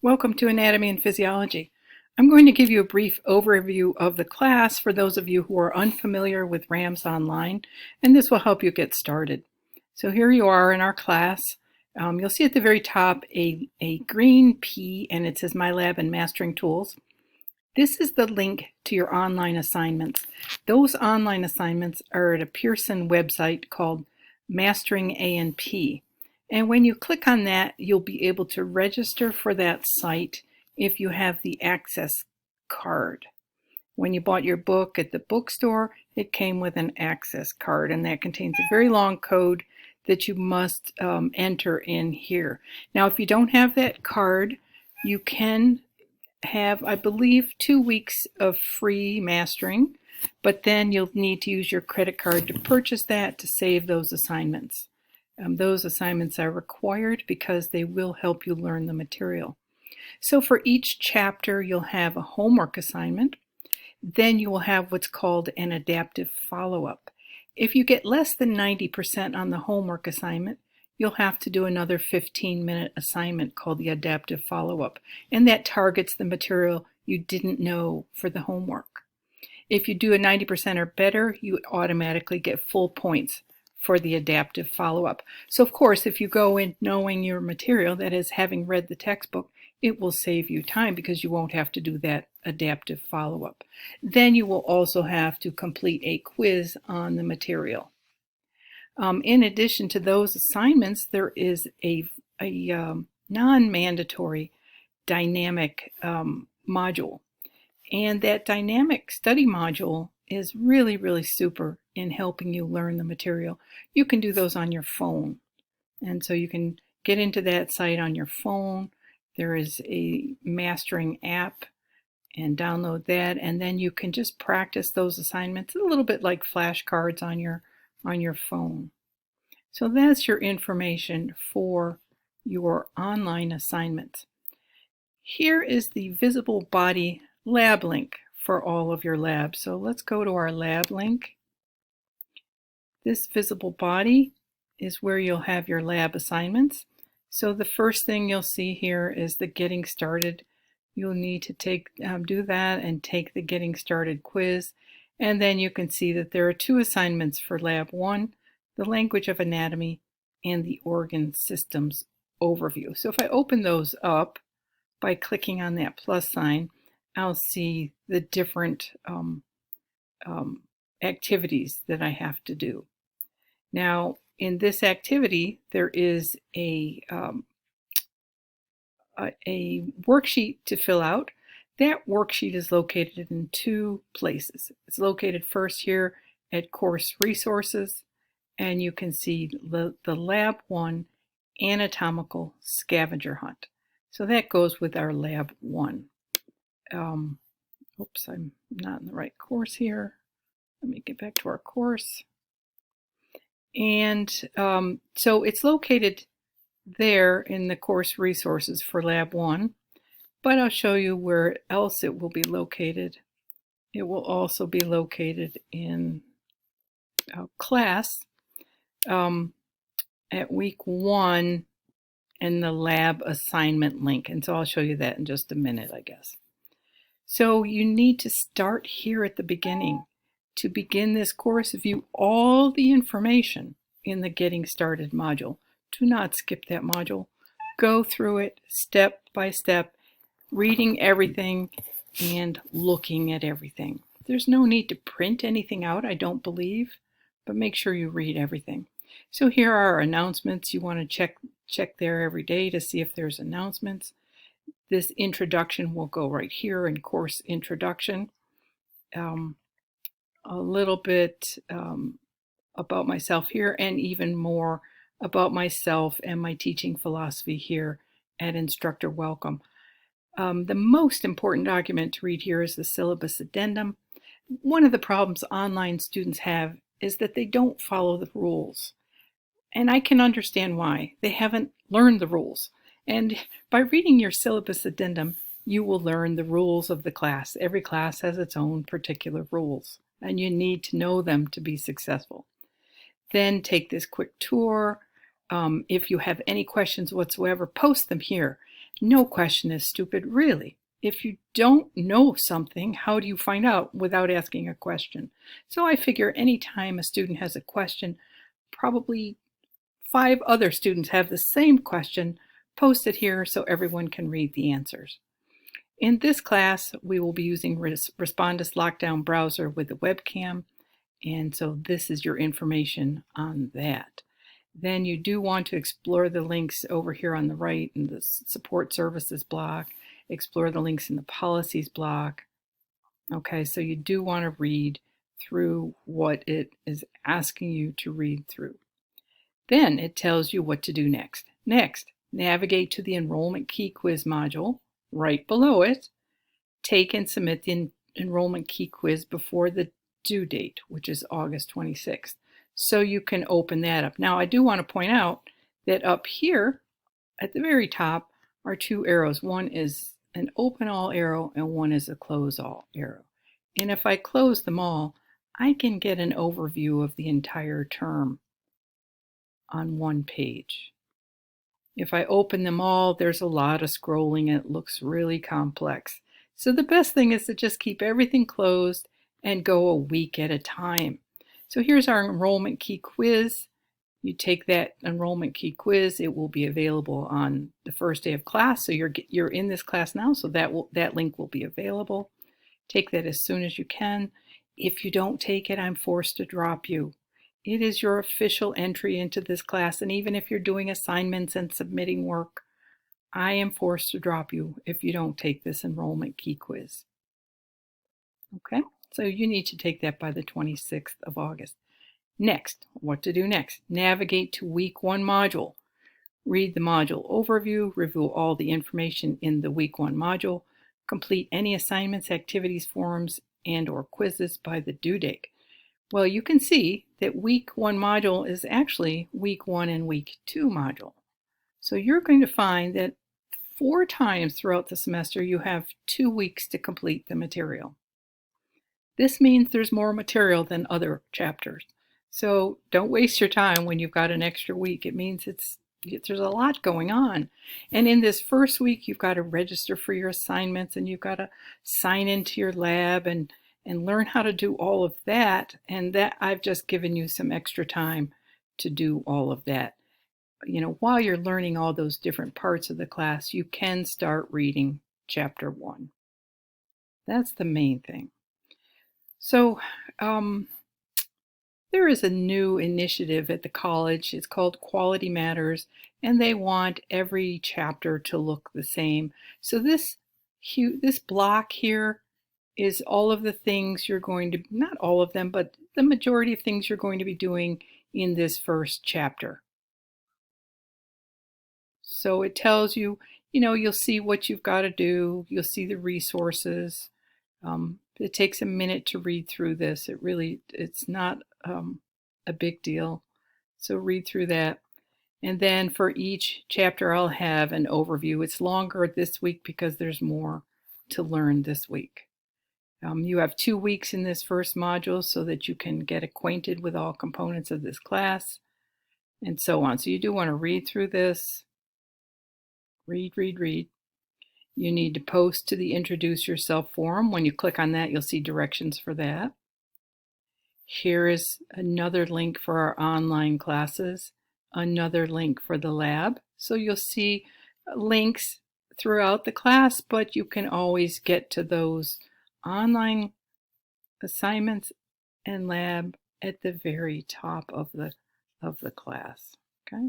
Welcome to Anatomy and Physiology. I'm going to give you a brief overview of the class for those of you who are unfamiliar with RAMS Online, and this will help you get started. So here you are in our class. You'll see at the very top a green P, and it says My Lab and Mastering Tools. This is the link to your online assignments. Those online assignments are at a Pearson website called Mastering A&P. And when you click on that, you'll be able to register for that site if you have the access card. When you bought your book at the bookstore, it came with an access card, and that contains a very long code that you must enter in here. Now, if you don't have that card, you can have, I believe, 2 weeks of free mastering, but then you'll need to use your credit card to purchase that to save those assignments. Those assignments are required because they will help you learn the material. So for each chapter, you'll have a homework assignment. Then you will have what's called an adaptive follow-up. If you get less than 90% on the homework assignment, you'll have to do another 15-minute assignment called the adaptive follow-up, and that targets the material you didn't know for the homework. If you do a 90% or better, you automatically get full points for the adaptive follow-up. So of course, if you go in knowing your material, that is, having read the textbook, it will save you time because you won't have to do that adaptive follow-up. Then you will also have to complete a quiz on the material. In addition to those assignments, there is a non-mandatory dynamic module. And that dynamic study module is really, really super in helping you learn the material. You can do those on your phone. And so you can get into that site on your phone. There is a mastering app, and download that, and then you can just practice those assignments a little bit like flashcards on your phone. So that's your information for your online assignments. Here is the visible body lab link for all of your labs. So let's go to our lab link. This visible body is where you'll have your lab assignments. So the first thing you'll see here is the Getting Started. You'll need to do that and take the Getting Started quiz. And then you can see that there are 2 assignments for Lab 1, the Language of Anatomy and the Organ Systems Overview. So if I open those up by clicking on that plus sign, I'll see the different activities that I have to do. Now, in this activity, there is a worksheet to fill out. That worksheet is located in 2 places. It's located first here at Course Resources, and you can see the Lab 1 Anatomical Scavenger Hunt. So that goes with our Lab 1. Oops, I'm not in the right course here. Let me get back to our course. And so it's located there in the course resources for Lab 1, but I'll show you where else it will be located. It will also be located in class at week 1 in the lab assignment link. And so I'll show you that in just a minute, I guess. So you need to start here at the beginning. To begin this course, view all the information in the Getting Started module. Do not skip that module. Go through it step by step, reading everything and looking at everything. There's no need to print anything out, I don't believe, but make sure you read everything. So here are our announcements. You want to check there every day to see if there's announcements. This introduction will go right here in Course Introduction. A little bit about myself here, and even more about myself and my teaching philosophy here at Instructor Welcome. The most important document to read here is the syllabus addendum. One of the problems online students have is that they don't follow the rules. And I can understand why. They haven't learned the rules. And by reading your syllabus addendum, you will learn the rules of the class. Every class has its own particular rules, and you need to know them to be successful. Then take this quick tour. If you have any questions whatsoever, post them here. No question is stupid, really. If you don't know something, how do you find out without asking a question? So I figure anytime a student has a question, probably 5 other students have the same question. Post it here so everyone can read the answers. In this class, we will be using Respondus Lockdown Browser with the webcam, and so this is your information on that. Then you do want to explore the links over here on the right in the support services block, explore the links in the policies block. Okay, so you do want to read through what it is asking you to read through. Then it tells you what to do next. Next, navigate to the Enrollment Key Quiz module. Right below it, take and submit the Enrollment Key Quiz before the due date, which is August 26th. So you can open that up. Now, I do want to point out that up here at the very top are 2 arrows. One is an open all arrow and one is a close all arrow. And if I close them all, I can get an overview of the entire term on one page. If I open them all, there's a lot of scrolling and it looks really complex. So the best thing is to just keep everything closed and go a week at a time. So here's our Enrollment Key Quiz. You take that Enrollment Key Quiz, it will be available on the first day of class. So you're in this class now, so that link will be available. Take that as soon as you can. If you don't take it, I'm forced to drop you. It is your official entry into this class, and even if you're doing assignments and submitting work, I am forced to drop you if you don't take this Enrollment Key Quiz. Okay, so you need to take that by the 26th of August. Next, what to do next? Navigate to Week 1 module. Read the module overview, review all the information in the Week 1 module, complete any assignments, activities, forums, and/or quizzes by the due date. Well, you can see that Week 1 module is actually Week 1 and Week 2 module. So you're going to find that 4 times throughout the semester you have 2 weeks to complete the material. This means there's more material than other chapters. So don't waste your time when you've got an extra week. It means there's a lot going on. And in this first week, you've got to register for your assignments and you've got to sign into your lab and learn how to do all of that. And that I've just given you some extra time to do all of that. You know, while you're learning all those different parts of the class, you can start reading chapter 1. That's the main thing. So there is a new initiative at the college. It's called Quality Matters, and they want every chapter to look the same. So this block here is all of the things you're going to, not all of them, but the majority of things you're going to be doing in this first chapter. So it tells you, you'll see what you've got to do. You'll see the resources. It takes a minute to read through this. It's not a big deal. So read through that. And then for each chapter, I'll have an overview. It's longer this week because there's more to learn this week. You have 2 weeks in this first module so that you can get acquainted with all components of this class and so on. So you do want to read through this. Read. You need to post to the Introduce Yourself forum. When you click on that, you'll see directions for that. Here is another link for our online classes, another link for the lab. So you'll see links throughout the class, but you can always get to those online assignments and lab at the very top of the class. Okay.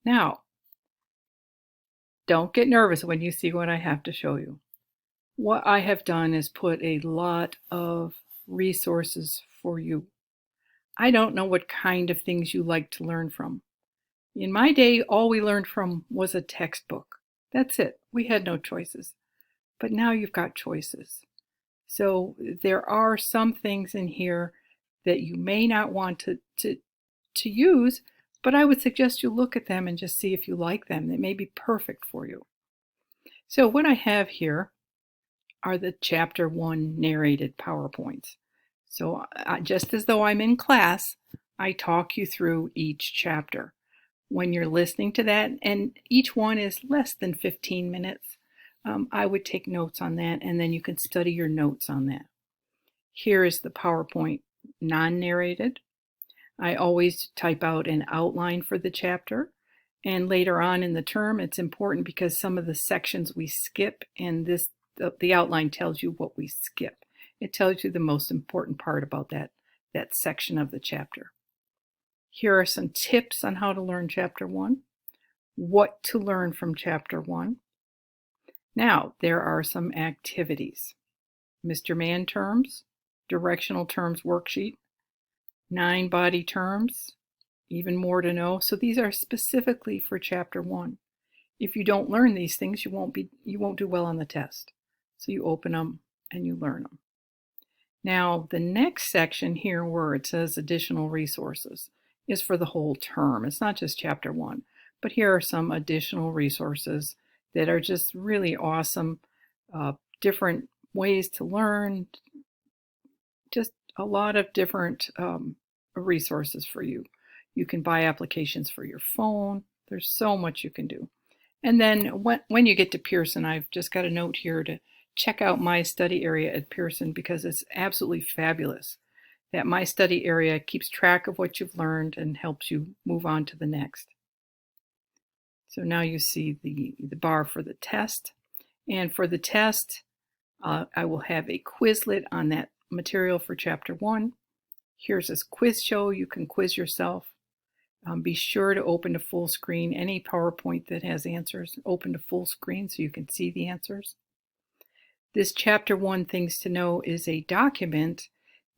Now, don't get nervous when you see what I have to show you. What I have done is put a lot of resources for you. I don't know what kind of things you like to learn from. In my day, all we learned from was a textbook. That's it. We had no choices. But now you've got choices. So there are some things in here that you may not want to use, but I would suggest you look at them and just see if you like them. They may be perfect for you. So what I have here are the chapter 1 narrated PowerPoints. So just as though I'm in class, I talk you through each chapter. when you're listening to that, and each one is less than 15 minutes. I would take notes on that, and then you can study your notes on that. Here is the PowerPoint non-narrated. I always type out an outline for the chapter, and later on in the term it's important because some of the sections we skip, and the outline tells you what we skip. It tells you the most important part about that section of the chapter. Here are some tips on how to learn Chapter 1, what to learn from Chapter 1. Now, there are some activities. Mr. Man terms, directional terms worksheet, 9 body terms, even more to know. So these are specifically for Chapter 1. If you don't learn these things, you won't do well on the test. So you open them and you learn them. Now, the next section here where it says additional resources is for the whole term. It's not just Chapter 1, but here are some additional resources that are just really awesome, different ways to learn, just a lot of different resources for you. You can buy applications for your phone. There's so much you can do. And then when you get to Pearson, I've just got a note here to check out My Study Area at Pearson because it's absolutely fabulous. That My Study Area keeps track of what you've learned and helps you move on to the next. So now you see the bar for the test. And for the test, I will have a Quizlet on that material for Chapter 1. Here's this quiz show. You can quiz yourself. Be sure to open to full screen. Any PowerPoint that has answers, open to full screen so you can see the answers. This Chapter 1 Things to Know is a document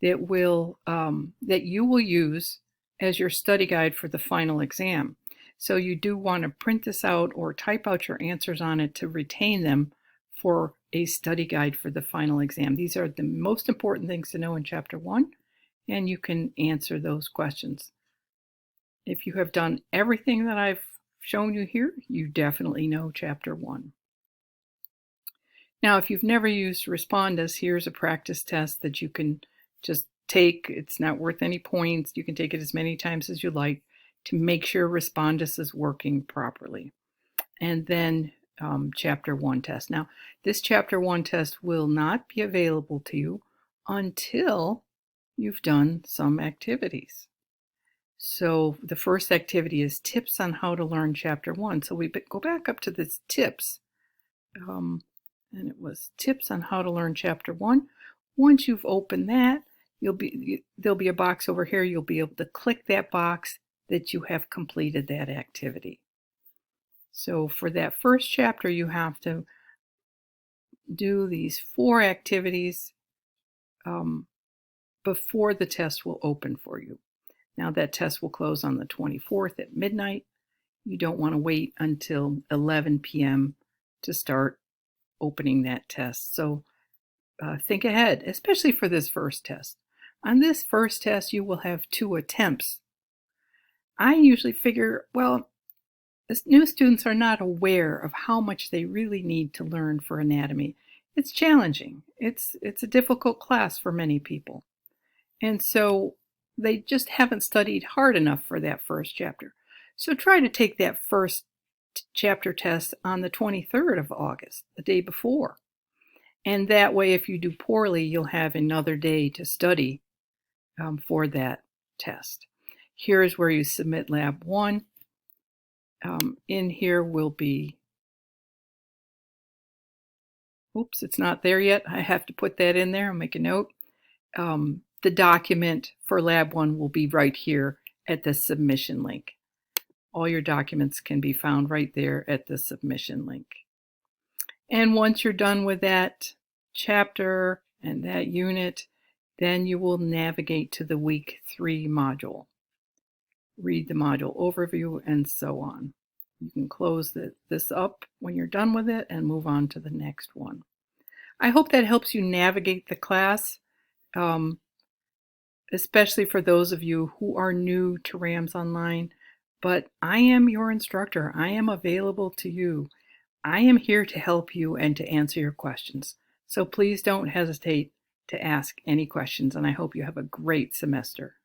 that you will use as your study guide for the final exam. So you do want to print this out or type out your answers on it to retain them for a study guide for the final exam. These are the most important things to know in Chapter 1, and you can answer those questions. If you have done everything that I've shown you here, you definitely know Chapter 1. Now, if you've never used Respondus, here's a practice test that you can just take. It's not worth any points. You can take it as many times as you like to make sure Respondus is working properly. And then Chapter 1 test. Now, this Chapter 1 test will not be available to you until you've done some activities. So the first activity is tips on how to learn Chapter 1. So we go back up to this tips. And it was tips on how to learn Chapter 1. Once you've opened that, there'll be a box over here. You'll be able to click that box that you have completed that activity. So for that first chapter, you have to do these 4 activities before the test will open for you. Now that test will close on the 24th at midnight. You don't want to wait until 11 p.m. to start opening that test. So think ahead, especially for this first test. On this first test, you will have 2 attempts. I usually figure, well, new students are not aware of how much they really need to learn for anatomy. It's challenging. It's a difficult class for many people. And so they just haven't studied hard enough for that first chapter. So try to take that first chapter test on the 23rd of August, the day before. And that way, if you do poorly, you'll have another day to study for that test. Here's where you submit Lab 1. In here will be, oops, it's not there yet. I have to put that in there. I'll make a note. The document for Lab 1 will be right here at the submission link. All your documents can be found right there at the submission link. And once you're done with that chapter and that unit, then you will navigate to the Week 3 module. Read the module overview and so on. You can close this up when you're done with it and move on to the next one. I hope that helps you navigate the class, especially for those of you who are new to RAMS Online. But I am your instructor. I am available to you. I am here to help you and to answer your questions. So please don't hesitate to ask any questions, and I hope you have a great semester.